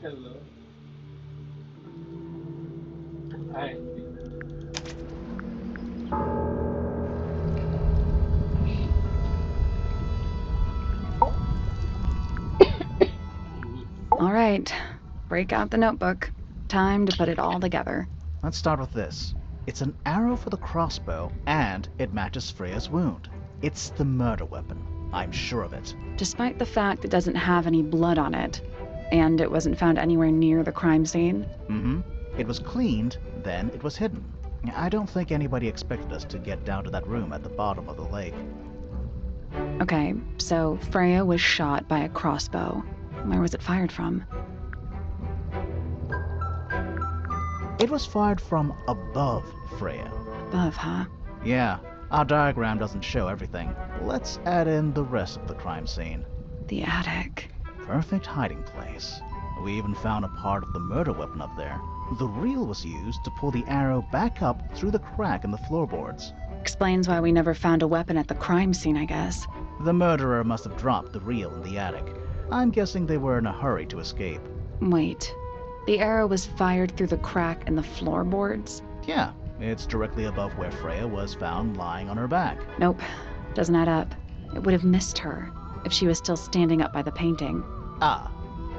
Hello. Hi. All right, break out the notebook. Time to put it all together. Let's start with this. It's an arrow for the crossbow, and it matches Freya's wound. It's the murder weapon. I'm sure of it. Despite the fact it doesn't have any blood on it, and it wasn't found anywhere near the crime scene. Mm-hmm. It was cleaned, then it was hidden. I don't think anybody expected us to get down to that room at the bottom of the lake. Okay, so Freya was shot by a crossbow. Where was it fired from? It was fired from above Freya. Above, huh? Yeah, our diagram doesn't show everything. Let's add in the rest of the crime scene. The attic. Perfect hiding place. We even found a part of the murder weapon up there. The reel was used to pull the arrow back up through the crack in the floorboards. Explains why we never found a weapon at the crime scene, I guess. The murderer must have dropped the reel in the attic. I'm guessing they were in a hurry to escape. Wait, the arrow was fired through the crack in the floorboards? Yeah, it's directly above where Freya was found lying on her back. Nope, doesn't add up. It would have missed her if she was still standing up by the painting. Ah,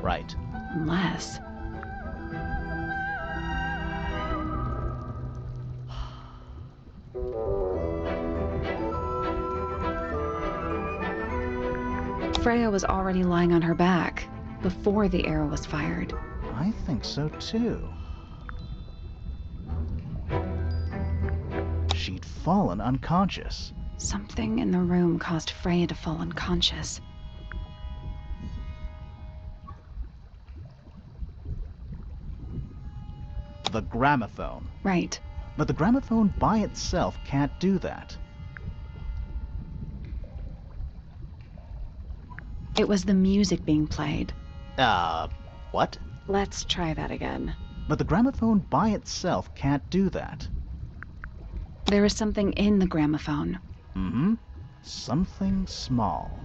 right. Unless... Freya was already lying on her back before the arrow was fired. I think so too. She'd fallen unconscious. Something in the room caused Freya to fall unconscious. The gramophone. Right. But the gramophone by itself can't do that. It was the music being played. What? Let's try that again. But the gramophone by itself can't do that. There was something in the gramophone. Mm-hmm. Something small.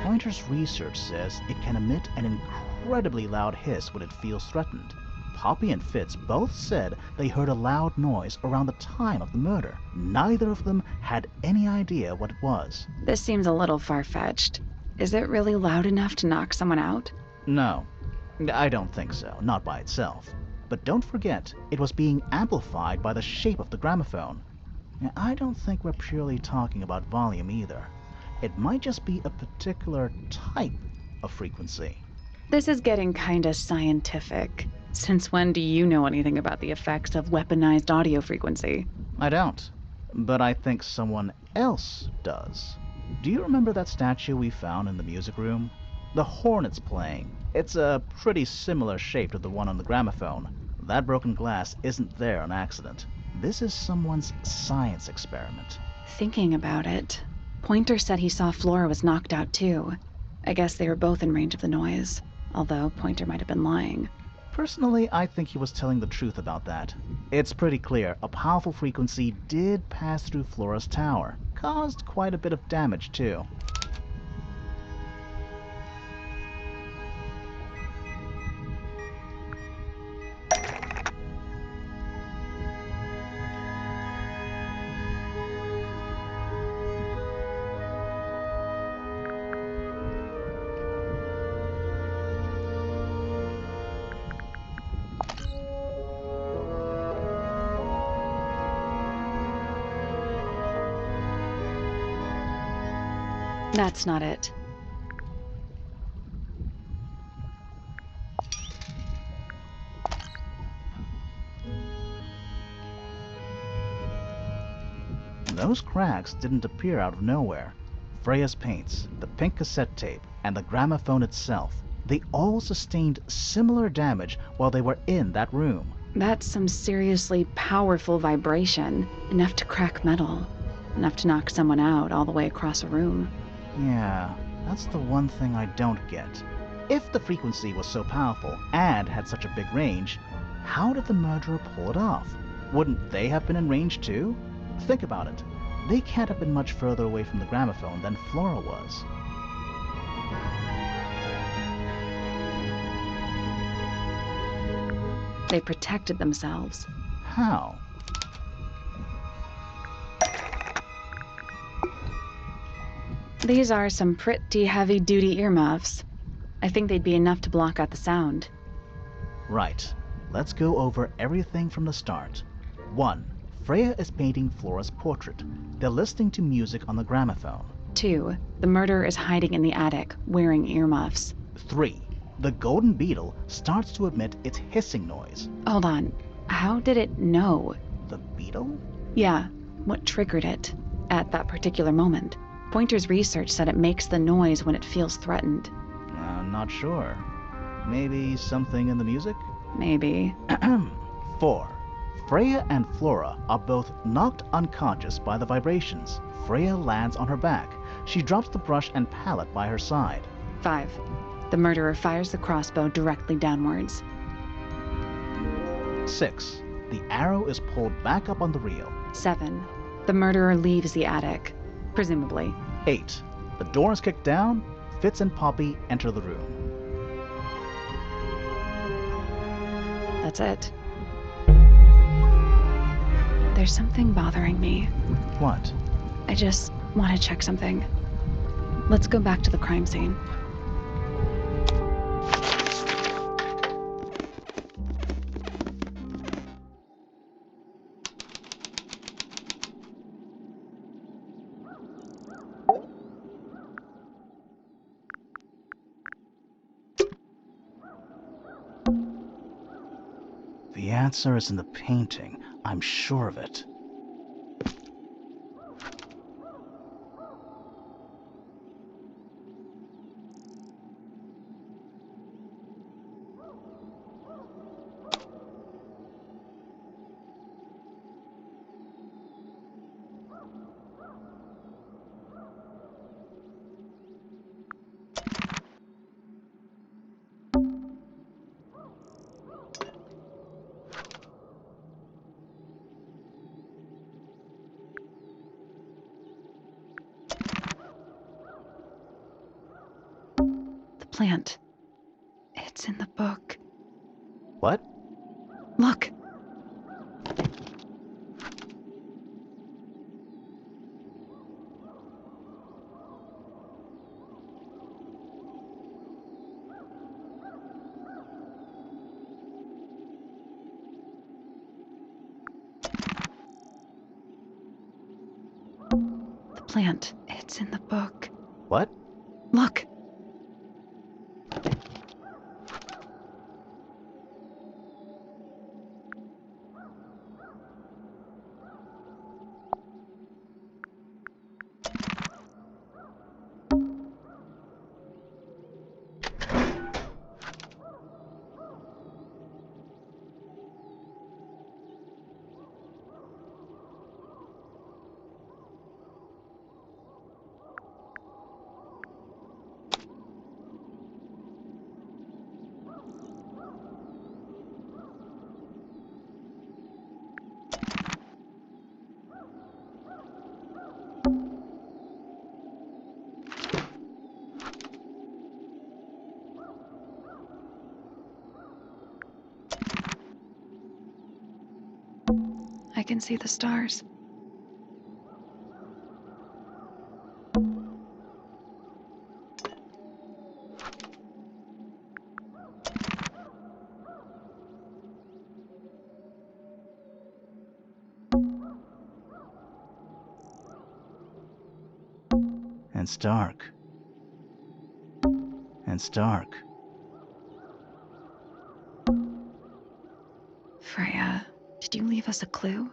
Pointer's research says it can emit an incredibly loud hiss when it feels threatened. Poppy and Fitz both said they heard a loud noise around the time of the murder. Neither of them had any idea what it was. This seems a little far-fetched. Is it really loud enough to knock someone out? No, I don't think so, not by itself. But don't forget, it was being amplified by the shape of the gramophone. I don't think we're purely talking about volume either. It might just be a particular type of frequency. This is getting kinda scientific. Since when do you know anything about the effects of weaponized audio frequency? I don't, but I think someone else does. Do you remember that statue we found in the music room? The horn it's playing. It's a pretty similar shape to the one on the gramophone. That broken glass isn't there on accident. This is someone's science experiment. Thinking about it, Pointer said he saw Flora was knocked out too. I guess they were both in range of the noise, although Pointer might have been lying. Personally, I think he was telling the truth about that. It's pretty clear a powerful frequency did pass through Flora's tower. Caused quite a bit of damage, too. That's not it. Those cracks didn't appear out of nowhere. Freya's paints, the pink cassette tape, and the gramophone itself, they all sustained similar damage while they were in that room. That's some seriously powerful vibration. Enough to crack metal. Enough to knock someone out all the way across a room. Yeah, that's the one thing I don't get. If the frequency was so powerful and had such a big range, how did the murderer pull it off? Wouldn't they have been in range too? Think about it. They can't have been much further away from the gramophone than Flora was. They protected themselves. How? These are some pretty heavy-duty earmuffs. I think they'd be enough to block out the sound. Right. Let's go over everything from the start. 1. Freya is painting Flora's portrait. They're listening to music on the gramophone. 2. The murderer is hiding in the attic, wearing earmuffs. 3. The golden beetle starts to emit its hissing noise. Hold on. How did it know? The beetle? Yeah, what triggered it at that particular moment? Pointer's research said it makes the noise when it feels threatened. Not sure. Maybe something in the music? Maybe. 4. Freya and Flora are both knocked unconscious by the vibrations. Freya lands on her back. She drops the brush and palette by her side. 5. The murderer fires the crossbow directly downwards. 6. The arrow is pulled back up on the reel. 7. The murderer leaves the attic, presumably. 8. The door is kicked down. Fitz and Poppy enter the room. That's it. There's something bothering me. What? I just want to check something. Let's go back to the crime scene. The answer is in the painting. I'm sure of it. The plant. It's in the book. What? Look. The plant. It's in the book. What? Look. I can see the stars. And it's dark. And it's dark. Freya, did you leave us a clue?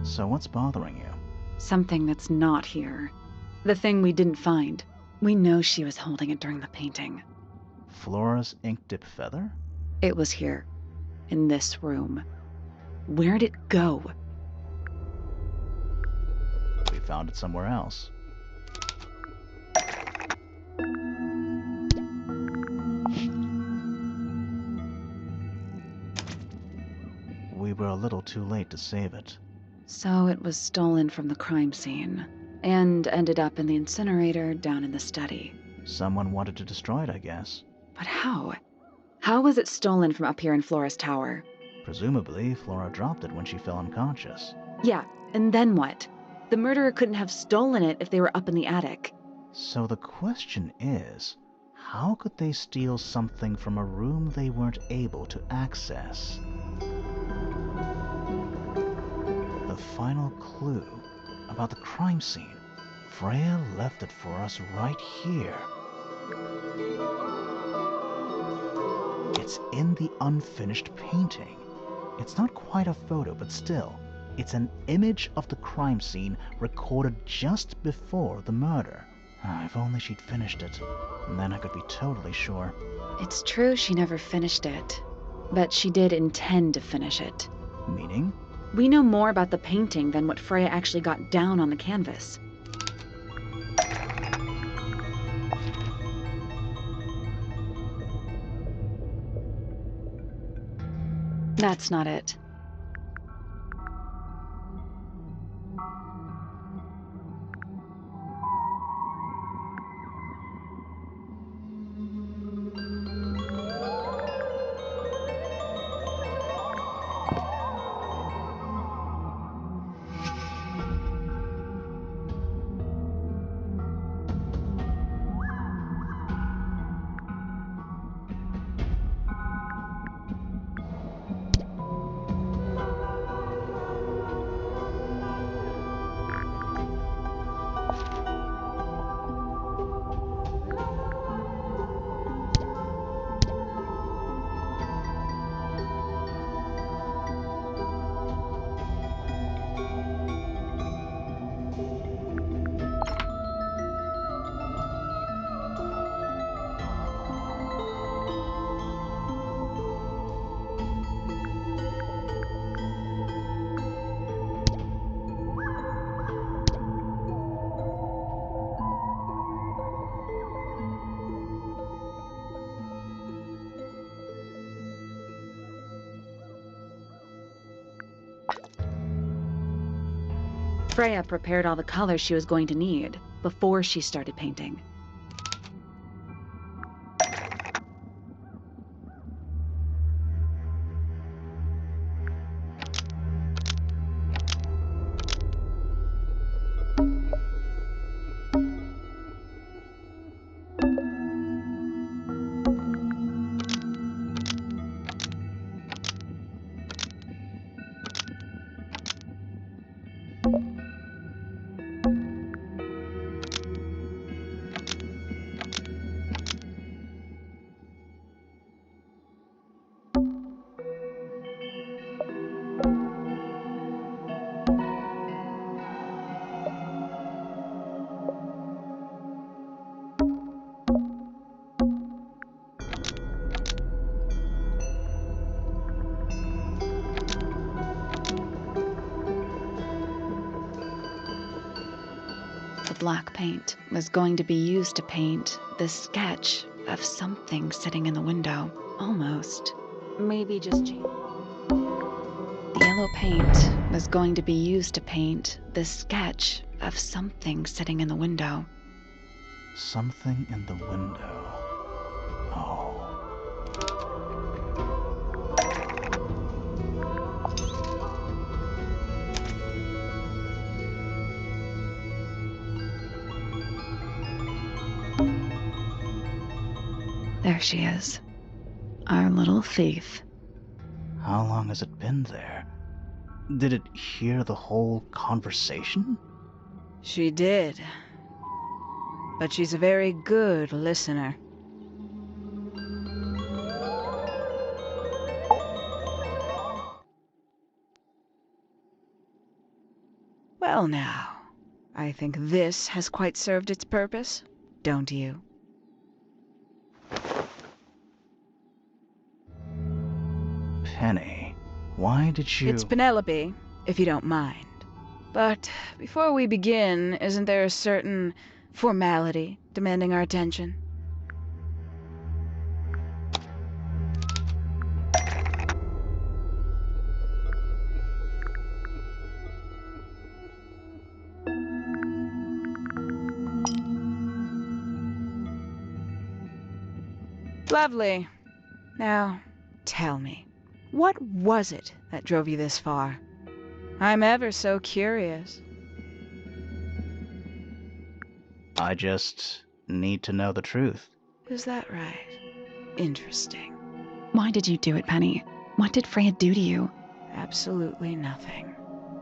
So what's bothering you? Something that's not here. The thing we didn't find. We know she was holding it during the painting. Flora's ink dip feather? It was here, in this room. Where'd it go? We found it somewhere else. We were a little too late to save it. So it was stolen from the crime scene, and ended up in the incinerator down in the study. Someone wanted to destroy it, I guess. But how? How was it stolen from up here in Flora's tower? Presumably, Flora dropped it when she fell unconscious. Yeah, and then what? The murderer couldn't have stolen it if they were up in the attic. So the question is, how could they steal something from a room they weren't able to access? The final clue about the crime scene. Freya left it for us right here. It's in the unfinished painting. It's not quite a photo, but still, it's an image of the crime scene recorded just before the murder. If only she'd finished it, and then I could be totally sure. It's true she never finished it, but she did intend to finish it. Meaning? We know more about the painting than what Freya actually got down on the canvas. That's not it. Freya prepared all the colors she was going to need before she started painting. black paint was going to be used to paint this sketch of something sitting in the window. Almost. Maybe just change. The yellow paint was going to be used to paint this sketch of something sitting in the window. Something in the window. Oh. There she is. Our little thief. How long has it been there? Did it hear the whole conversation? She did. But she's a very good listener. Well now, I think this has quite served its purpose, don't you? Penny, why did you... It's Penelope, if you don't mind. But before we begin, isn't there a certain formality demanding our attention? Lovely. Now, tell me, what was it that drove you this far? I'm ever so curious. I just need to know the truth. Is that right? Interesting. Why did you do it, Penny? What did Freya do to you? Absolutely nothing.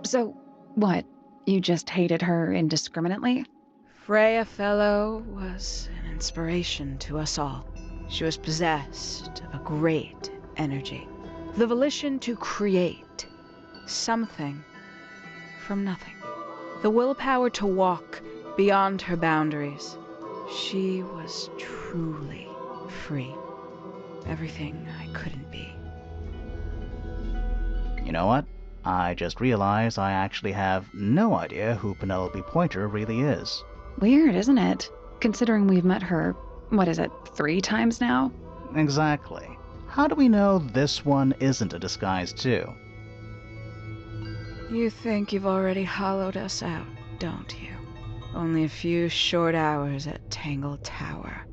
So, what? You just hated her indiscriminately? Freya Fellow was an inspiration to us all. She was possessed of a great energy, the volition to create something from nothing, the willpower to walk beyond her boundaries. She was truly free. Everything I couldn't be. You know what? I just realized I actually have no idea who Penelope Pointer really is. Weird, isn't it? Considering we've met her, 3 times now? Exactly. How do we know this one isn't a disguise too? You think you've already hollowed us out, don't you? Only a few short hours at Tangle Tower,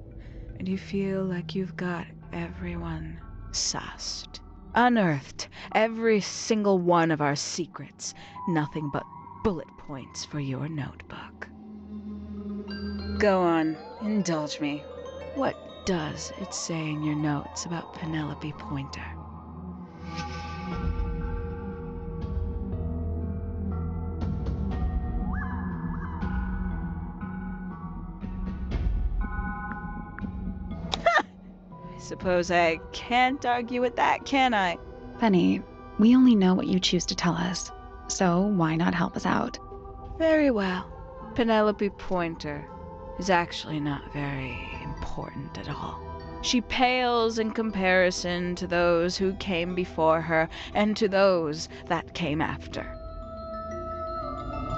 and you feel like you've got everyone sussed. Unearthed every single one of our secrets. Nothing but bullet points for your notebook. Go on, indulge me. What does it say in your notes about Penelope Pointer? I suppose I can't argue with that, can I? Penny, we only know what you choose to tell us, so why not help us out? Very well. Penelope Pointer is actually not very important at all. She pales in comparison to those who came before her and to those that came after.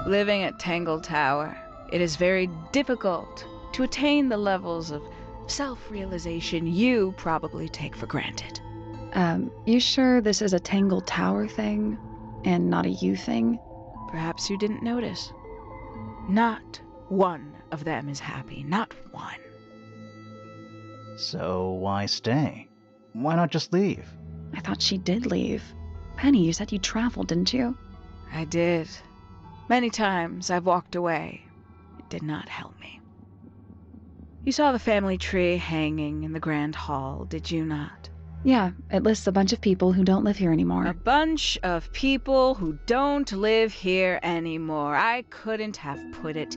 Living at Tangle Tower, it is very difficult to attain the levels of self-realization you probably take for granted. You sure this is a Tangle Tower thing, and not a you thing? Perhaps you didn't notice. Not one of them is happy, not one. So why stay? Why not just leave? I thought she did leave. Penny, you said you traveled, didn't you? I did. Many times I've walked away. It did not help me. You saw the family tree hanging in the grand hall, did you not? Yeah, it lists a bunch of people who don't live here anymore. A bunch of people who don't live here anymore. I couldn't have put it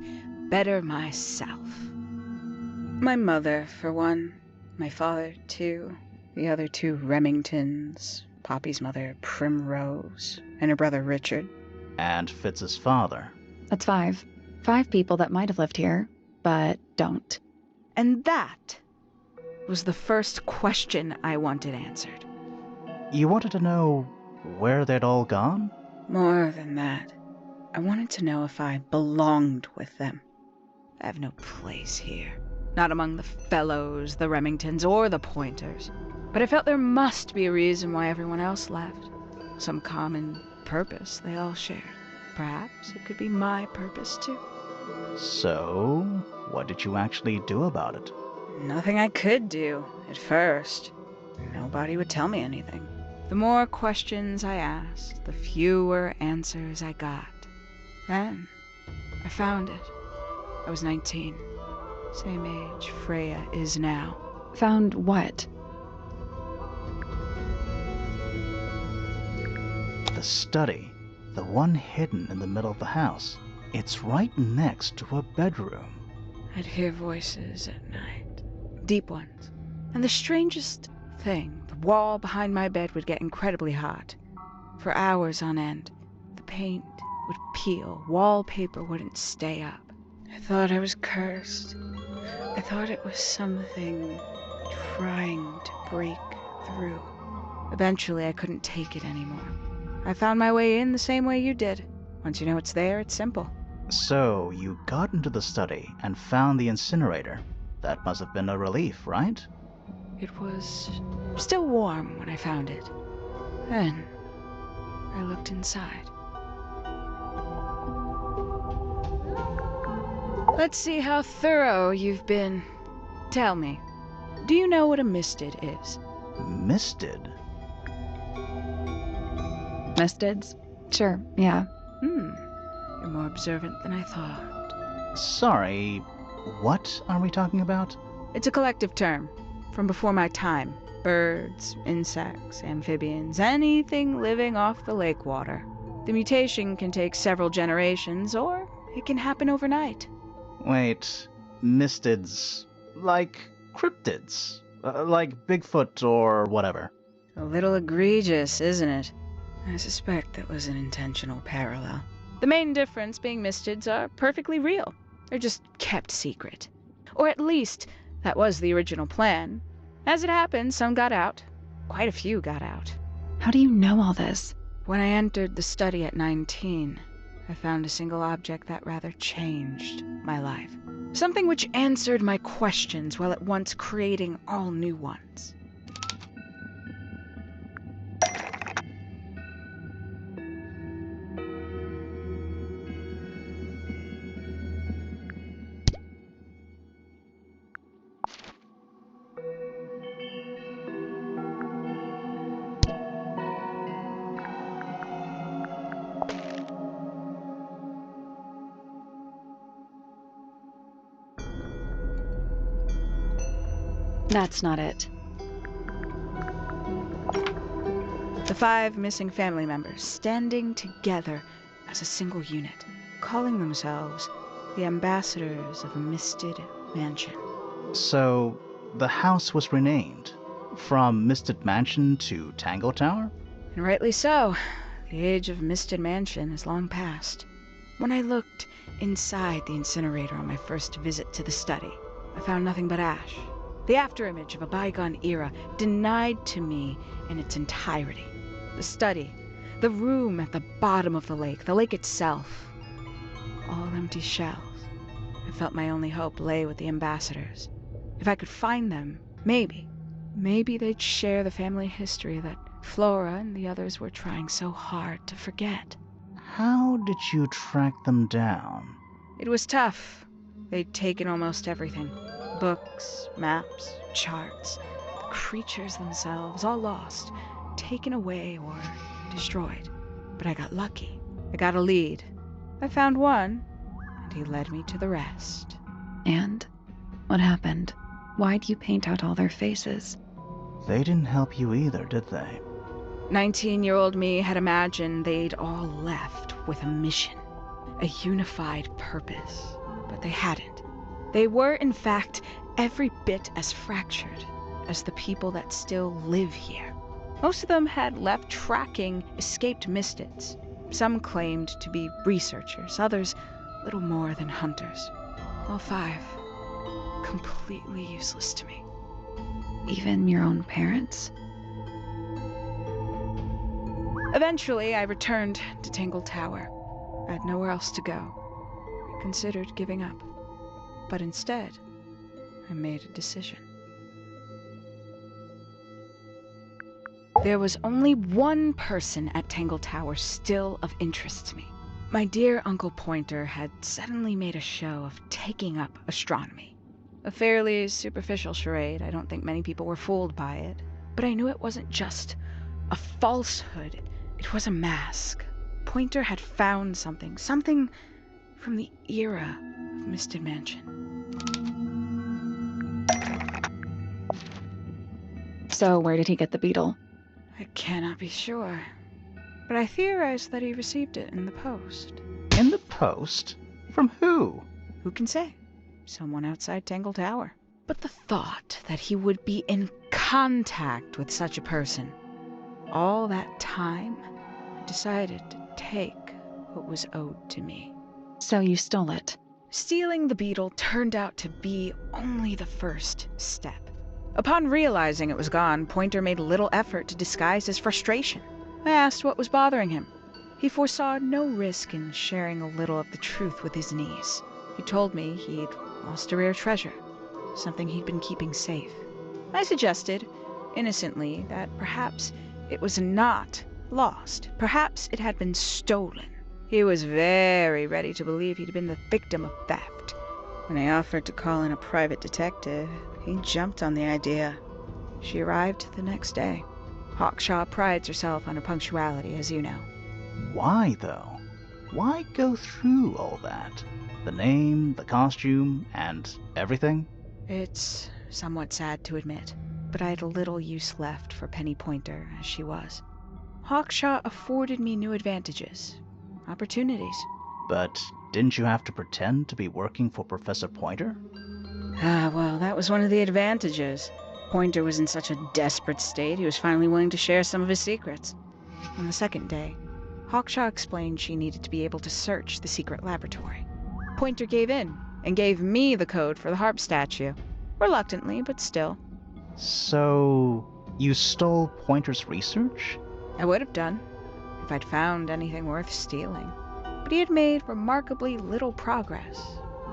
better myself. My mother, for one. My father, too. The other two Remingtons. Poppy's mother, Primrose. And her brother, Richard. And Fitz's father. That's 5. 5 people that might have lived here, but don't. And that was the first question I wanted answered. You wanted to know where they'd all gone? More than that, I wanted to know if I belonged with them. I have no place here. Not among the Fellows, the Remingtons, or the Pointers. But I felt there must be a reason why everyone else left. Some common purpose they all shared. Perhaps it could be my purpose too. So, what did you actually do about it? Nothing I could do, at first. Nobody would tell me anything. The more questions I asked, the fewer answers I got. Then, I found it. I was 19. Same age Freya is now. Found what? The study. The one hidden in the middle of the house. It's right next to a bedroom. I'd hear voices at night. Deep ones. And the strangest thing, the wall behind my bed would get incredibly hot. For hours on end, the paint would peel, wallpaper wouldn't stay up. I thought I was cursed. I thought it was something trying to break through. Eventually, I couldn't take it anymore. I found my way in the same way you did. Once you know it's there, it's simple. So, you got into the study and found the incinerator. That must have been a relief, right? It was still warm when I found it. Then, I looked inside. Let's see how thorough you've been. Tell me, do you know what a misted is? Misted? Mistids? Sure, yeah. You're more observant than I thought. Sorry, what are we talking about? It's a collective term, from before my time. Birds, insects, amphibians, anything living off the lake water. The mutation can take several generations, or it can happen overnight. Wait, mistids. Like cryptids? Like Bigfoot or whatever. A little egregious, isn't it? I suspect that was an intentional parallel. The main difference being mistids are perfectly real. They're just kept secret. Or at least, that was the original plan. As it happened, some got out. Quite a few got out. How do you know all this? When I entered the study at 19, I found a single object that rather changed my life. Something which answered my questions while at once creating all new ones. That's not it. The 5 missing family members standing together as a single unit, calling themselves the ambassadors of a misted mansion. So, the house was renamed from Misted Mansion to Tangle Tower? And rightly so. The age of misted mansion is long past. When I looked inside the incinerator on my first visit to the study, I found nothing but ash. The afterimage of a bygone era, denied to me in its entirety. The study, the room at the bottom of the lake itself, all empty shells. I felt my only hope lay with the ambassadors. If I could find them, maybe they'd share the family history that Flora and the others were trying so hard to forget. How did you track them down? It was tough. They'd taken almost everything. Books, maps, charts, the creatures themselves, all lost, taken away or destroyed. But I got lucky. I got a lead. I found one, and he led me to the rest. And? What happened? Why'd you paint out all their faces? They didn't help you either, did they? 19-year-old me had imagined they'd all left with a mission, a unified purpose, but they hadn't. They were, in fact, every bit as fractured as the people that still live here. Most of them had left tracking escaped mistids. Some claimed to be researchers, others little more than hunters. All 5 completely useless to me. Even your own parents? Eventually, I returned to Tangle Tower. I had nowhere else to go. I considered giving up. But instead, I made a decision. There was only one person at Tangle Tower still of interest to me. My dear Uncle Pointer had suddenly made a show of taking up astronomy. A fairly superficial charade. I don't think many people were fooled by it. But I knew it wasn't just a falsehood. It was a mask. Pointer had found something from the era of Misted Mansion. So where did he get the beetle? I cannot be sure, but I theorize that he received it in the post. In the post? From who? Who can say? Someone outside Tangle Tower. But the thought that he would be in contact with such a person, all that time, I decided to take what was owed to me. So you stole it. Stealing the beetle turned out to be only the first step. Upon realizing it was gone, Pointer made little effort to disguise his frustration. I asked what was bothering him. He foresaw no risk in sharing a little of the truth with his niece. He told me he'd lost a rare treasure, something he'd been keeping safe. I suggested, innocently, that perhaps it was not lost. Perhaps it had been stolen. He was very ready to believe he'd been the victim of theft. When I offered to call in a private detective, he jumped on the idea. She arrived the next day. Hawkshaw prides herself on her punctuality, as you know. Why, though? Why go through all that? The name, the costume, and everything? It's somewhat sad to admit, but I had little use left for Penny Pointer as she was. Hawkshaw afforded me new advantages, opportunities. But didn't you have to pretend to be working for Professor Pointer? Well, that was one of the advantages. Pointer was in such a desperate state, he was finally willing to share some of his secrets. On the second day, Hawkshaw explained she needed to be able to search the secret laboratory. Pointer gave in and gave me the code for the harp statue. Reluctantly, but still. So, you stole Pointer's research? I would have done, if I'd found anything worth stealing. But he had made remarkably little progress,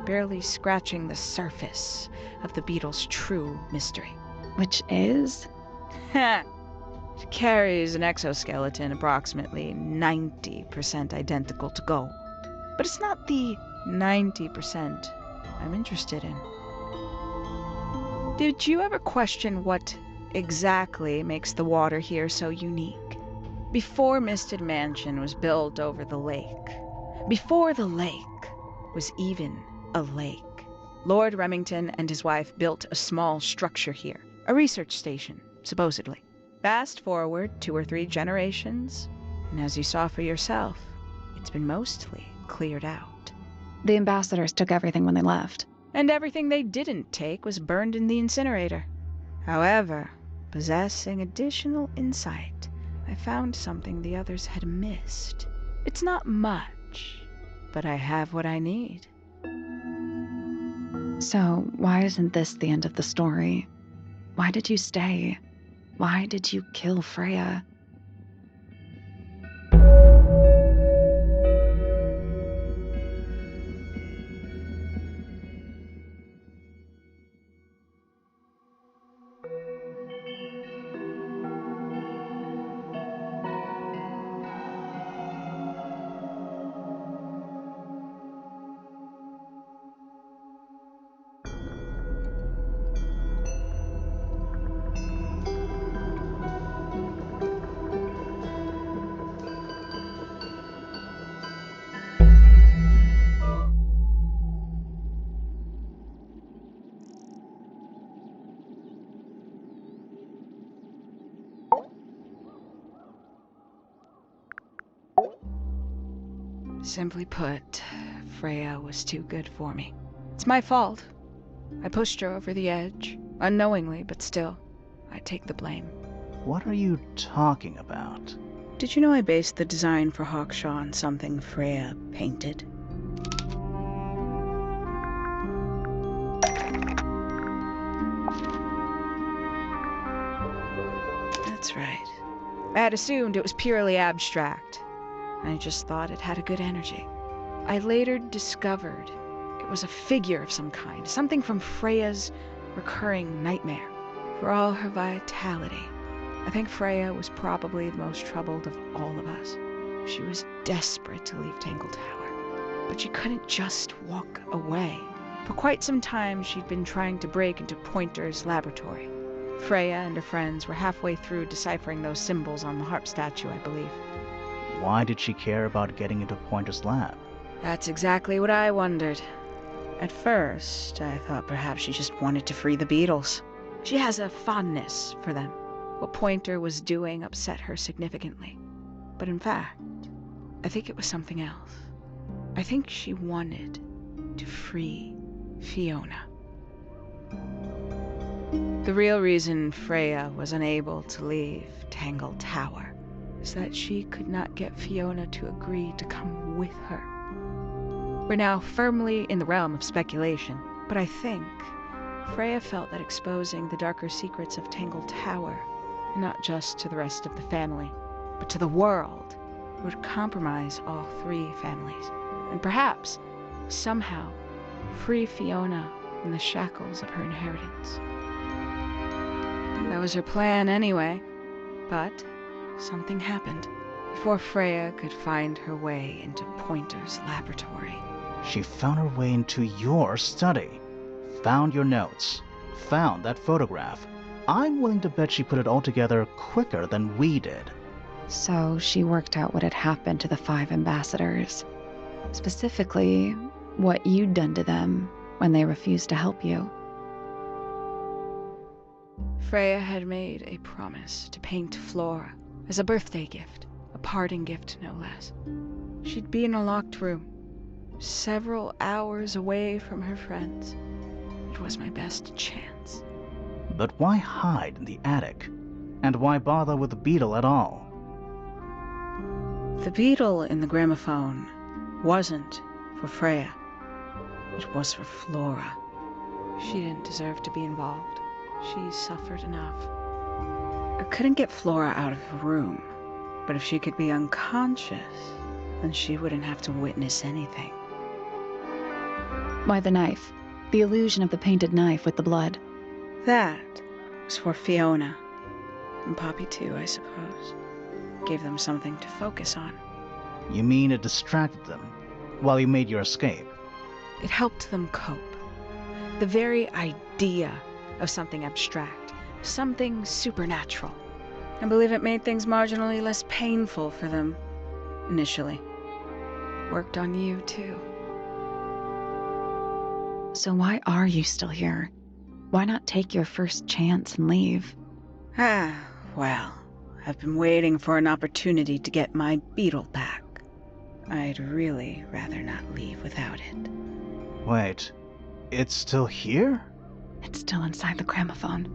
barely scratching the surface of the beetle's true mystery. Which is? It carries an exoskeleton approximately 90% identical to gold. But it's not the 90% I'm interested in. Did you ever question what exactly makes the water here so unique? Before Misted Mansion was built over the lake, before the lake was even a lake, Lord Remington and his wife built a small structure here, a research station, supposedly. Fast forward 2 or 3 generations, and as you saw for yourself, it's been mostly cleared out. The ambassadors took everything when they left. And everything they didn't take was burned in the incinerator. However, possessing additional insight, I found something the others had missed. It's not much, but I have what I need. So why isn't this the end of the story? Why did you stay? Why did you kill Freya? Simply put, Freya was too good for me. It's my fault. I pushed her over the edge, unknowingly, but still, I take the blame. What are you talking about? Did you know I based the design for Hawkshaw on something Freya painted? That's right. I had assumed it was purely abstract. I just thought it had a good energy. I later discovered it was a figure of some kind, something from Freya's recurring nightmare. For all her vitality, I think Freya was probably the most troubled of all of us. She was desperate to leave Tangle Tower, but she couldn't just walk away. For quite some time, she'd been trying to break into Pointer's laboratory. Freya and her friends were halfway through deciphering those symbols on the harp statue, I believe. Why did she care about getting into Pointer's lab? That's exactly what I wondered. At first, I thought perhaps she just wanted to free the beetles. She has a fondness for them. What Pointer was doing upset her significantly. But in fact, I think it was something else. I think she wanted to free Fiona. The real reason Freya was unable to leave Tangle Tower is that she could not get Fiona to agree to come with her. We're now firmly in the realm of speculation, but I think Freya felt that exposing the darker secrets of Tangle Tower, not just to the rest of the family, but to the world, would compromise all three families, and perhaps, somehow, free Fiona from the shackles of her inheritance. That was her plan anyway, but something happened before Freya could find her way into Pointer's laboratory. She found her way into your study, found your notes, found that photograph. I'm willing to bet she put it all together quicker than we did. So she worked out what had happened to the 5 ambassadors. Specifically, what you'd done to them when they refused to help you. Freya had made a promise to paint Flora as a birthday gift, a parting gift no less. She'd be in a locked room, several hours away from her friends. It was my best chance. But why hide in the attic? And why bother with the beetle at all? The beetle in the gramophone wasn't for Freya. It was for Flora. She didn't deserve to be involved. She suffered enough. I couldn't get Flora out of her room, but if she could be unconscious, then she wouldn't have to witness anything. Why the knife? The illusion of the painted knife with the blood. That was for Fiona. And Poppy too, I suppose. Gave them something to focus on. You mean it distracted them while you made your escape? It helped them cope. The very idea of something abstract, something supernatural. I believe it made things marginally less painful for them, initially. Worked on you, too. So why are you still here? Why not take your first chance and leave? Well, I've been waiting for an opportunity to get my beetle back. I'd really rather not leave without it. Wait, it's still here? It's still inside the gramophone.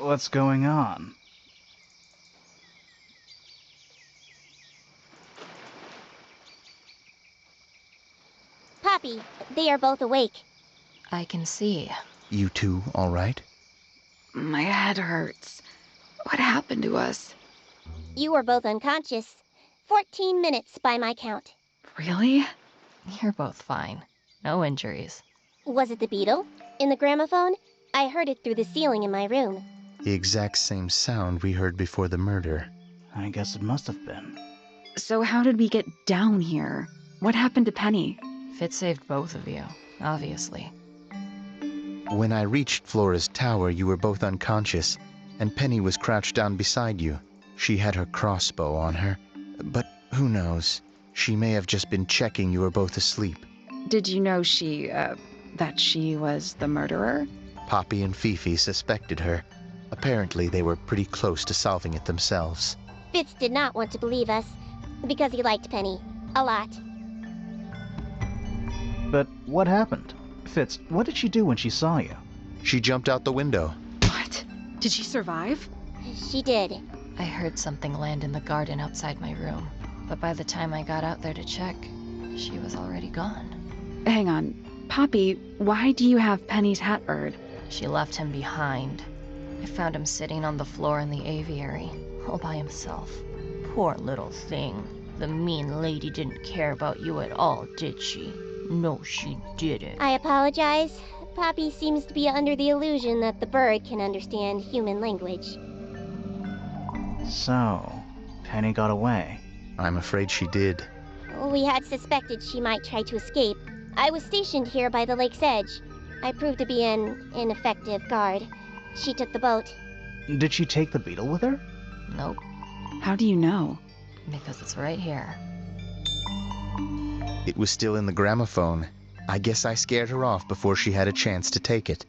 What's going on? Poppy, they are both awake. I can see. You two all right? My head hurts. What happened to us? You were both unconscious. 14 minutes by my count. Really? You're both fine. No injuries. Was it the beetle? In the gramophone? I heard it through the ceiling in my room. The exact same sound we heard before the murder. I guess it must have been. So how did we get down here? What happened to Penny? Fit saved both of you, obviously. When I reached Flora's tower, you were both unconscious, and Penny was crouched down beside you. She had her crossbow on her, but who knows? She may have just been checking you were both asleep. Did you know that she was the murderer? Poppy and Fifi suspected her. Apparently, they were pretty close to solving it themselves. Fitz did not want to believe us, because he liked Penny. A lot. But what happened? Fitz, what did she do when she saw you? She jumped out the window. What? Did she survive? She did. I heard something land in the garden outside my room, but by the time I got out there to check, she was already gone. Hang on. Poppy, why do you have Penny's hat bird? She left him behind. I found him sitting on the floor in the aviary, all by himself. Poor little thing. The mean lady didn't care about you at all, did she? No, she didn't. I apologize. Poppy seems to be under the illusion that the bird can understand human language. So, Penny got away. I'm afraid she did. We had suspected she might try to escape. I was stationed here by the lake's edge. I proved to be an ineffective guard. She took the boat. Did she take the beetle with her? Nope, How do you know? because it's right here. It was still in the gramophone. I guess I scared her off before she had a chance to take it.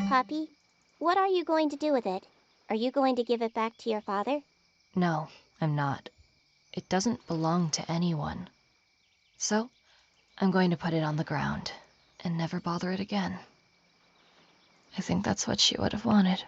Poppy, what are you going to do with it? Are you going to give it back to your father? No, I'm not. It doesn't belong to anyone. So, I'm going to put it on the ground and never bother it again. I think that's what she would have wanted.